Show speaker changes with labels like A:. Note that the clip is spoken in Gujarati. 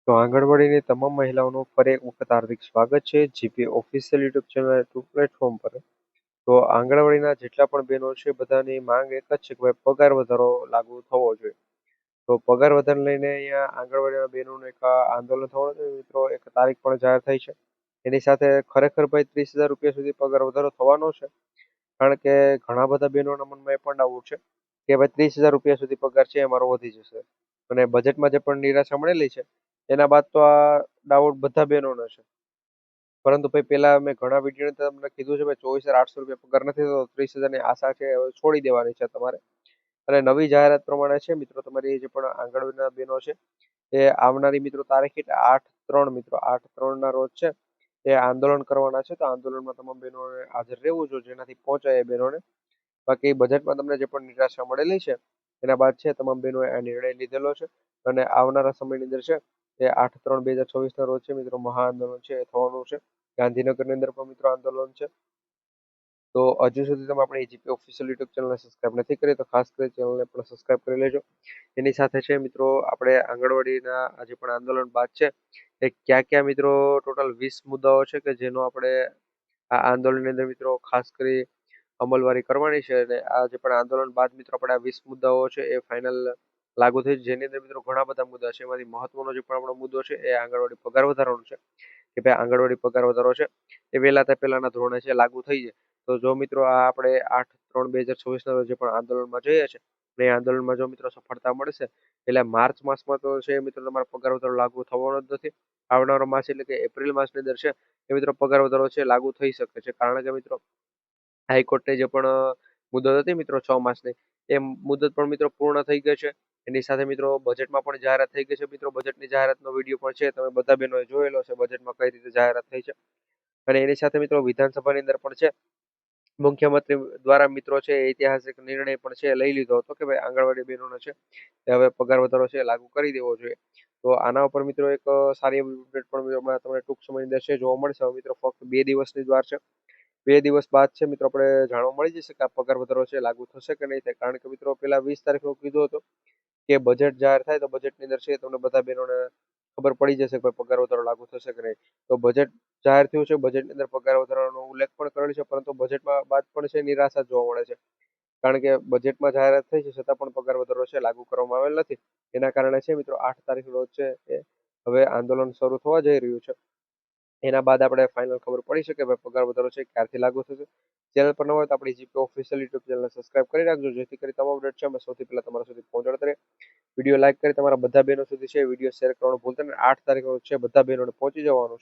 A: તો આંગણવાડીની તમામ મહિલાઓનું ફરી એક વખત હાર્દિક સ્વાગત છે GP official YouTube channel to platform પર. તો આંગણવાડીના જેટલા પણ બહેનો છે બધાની માંગ એક જ છે કે ભાઈ પગાર વધારો લાગુ થવો જોઈએ. તો પગાર વધારો લઈને અહીંયા આંગણવાડીના બહેનોનું એક આંદોલન થવાનું છે મિત્રો. એક તારીખ પણ જાહેર થઈ છે. એની સાથે ખરેખર ભાઈ 30,000 રૂપિયા સુધી પગાર વધારો થવાનો છે. કારણ કે ઘણા બધા બહેનોના મનમાં એ પણ ડાઉટ છે કે ભાઈ 30,000 રૂપિયા સુધી પગાર છે અમારો વધી જશે. અને બજેટમાં જે પણ નિરાશા મળેલી છે એના બાદ તો આ ડાઉટ બધા બહેનોનો છે. પરંતુ ભાઈ પેલા મેં ઘણા વિડીયો તમને કીધું છે ભાઈ 24,800 રૂપિયા પગાર નથી થતો, 30,000 ની આશા છે, હવે છોડી દેવાની છે તમારે. અને નવી જાહેરાત પ્રમાણે છે મિત્રો, તમારી જે પણ આંગણવાડીના બહેનો છે એ આવનારી મિત્રો તારીખ 8/3 મિત્રો 8/3 ના રોજ છે એ આંદોલન કરવાના છે. તો આંદોલનમાં તમામ બહેનોને હાજર રહેવું જોઈએ જેનાથી પહોંચાય એ બહેનોને. બાકી બજેટમાં તમને જે પણ નિરાશા મળેલી છે એના બાદ છે તમામ બહેનોએ આ નિર્ણય લીધેલો છે. અને આવનારા સમયની અંદર છે એ 8/3/2024 ના રોજ છે મિત્રો મહા આંદોલન છે એ થવાનું છે. ગાંધીનગરની અંદર પણ મિત્રો આંદોલન છે. તો હજુ સુધી તમે આપણી જીપી ઓફિશિયલ યુટ્યુબ ચેનલને સબસ્ક્રાઇબ નથી કરી તો ખાસ કરી ચેનલને પણ સબસ્ક્રાઇબ કરી લેજો. એની સાથે છે મિત્રો આપણે આંગણવાડીના આજે પણ આંદોલન બાદ છે એ ક્યાં ક્યાં મિત્રો ટોટલ 20 મુદ્દાઓ છે કે જેનો આપણે આ આંદોલનની અંદર મિત્રો ખાસ કરી અમલવારી કરવાની છે. અને આ જે પણ આંદોલન બાદ મિત્રો આપણે આ 20 મુદ્દાઓ છે એ ફાઇનલ લાગુ થઈ છે. જેની અંદર મિત્રો ઘણા બધા મુદ્દા છે. એમાંથી મહત્વનો જે પણ આપણો મુદ્દો છે એ આંગણવાડી પગાર વધારવાનો છે કે ભાઈ આંગણવાડી પગાર વધારો છે એ વહેલા તે પહેલાના ધોરણે છે લાગુ થઈ જાય. તો જો મિત્રો આ આપણે 8/3/2024 ના રોજ જે પણ આંદોલનમાં જઈએ છે એ આંદોલનમાં જો મિત્રો સફળતા મળશે એટલે માર્ચ માસમાં તો છે મિત્રો તમારો પગાર વધારો લાગુ થવાનો જ નથી. આવનારો માસ એટલે કે એપ્રિલ માસની અંદર છે એ મિત્રો પગાર વધારો છે લાગુ થઈ શકે છે. કારણ કે મિત્રો હાઈકોર્ટની જે પણ મુદત હતી મિત્રો 6 માસની એ મુદત પણ મિત્રો પૂર્ણ થઈ ગઈ છે. એની સાથે મિત્રો બજેટમાં પણ જાહેરાત થઈ ગઈ છે મિત્રો. બજેટની જાહેરાતનો વિડીયો પણ છે, તમે બધા બહેનોએ જોયેલો છે બજેટમાં કઈ રીતે જાહેરાત થઈ છે. અને એની સાથે મિત્રો વિધાનસભાની અંદર પણ છે મુખ્યમંત્રી દ્વારા મિત્રો છે ઐતિહાસિક નિર્ણય પણ છે લઈ લીધો હતો કે ભાઈ આંગણવાડી બહેનોનો છે એ હવે પગાર વધારો છે લાગુ કરી દેવો જોઈએ. તો આના ઉપર મિત્રો એક સારી એવી અપડેટ પણ હમણાં તમને ટૂંક સમયની અંદર છે જોવા મળશે. હવે મિત્રો ફક્ત 2 દિવસની જ વાર છે. 2 દિવસ બાદ છે મિત્રો આપણે જાણવા મળી જશે કે આ પગાર વધારો છે લાગુ થશે કે નહીં થાય. કારણ કે મિત્રો પેલા 20 તારીખનું કીધું હતું કે બજેટ જાહેર થાય તો બજેટની અંદર છે તમને બધા બહેનોને ખબર પડી જશે કે ભાઈ પગાર વધારો લાગુ થશે કે નહીં. તો બજેટ જાહેર થયું છે, બજેટની અંદર પગાર વધારાનો ઉલ્લેખ પણ કરેલો છે, પરંતુ બજેટમાં બાદ પણ છે નિરાશા જોવા મળે છે. કારણ કે બજેટમાં જાહેરાત થઈ છે છતાં પણ પગાર વધારો છે લાગુ કરવામાં આવેલ નથી. એના કારણે છે મિત્રો 8 તારીખ રોજ છે એ હવે આંદોલન શરૂ થવા જઈ રહ્યું છે. એના બાદ આપણે ફાઇનલ ખબર પડી શકે ભાઈ પગાર વધારો છે ક્યારથી લાગુ થશે. ચેનલ પર ન હોય તો આપણી જીપી ઓફિશિયલ યુટ્યુબ ચેનલને સબસ્ક્રાઇબ કરી રાખજો જેથી કરી તમામ અપડેટ છે અમે સૌથી પહેલા તમારા સુધી પહોંચાડતા રહીએ. વિડીયો લાઈક કરી તમારા બધા બહેનો સુધી છે વિડીયો શેર કરવાનું ભૂલતા નહીં. 8 તારીખ રોજ છે બધા બહેનોને પહોંચી જવાનું છે.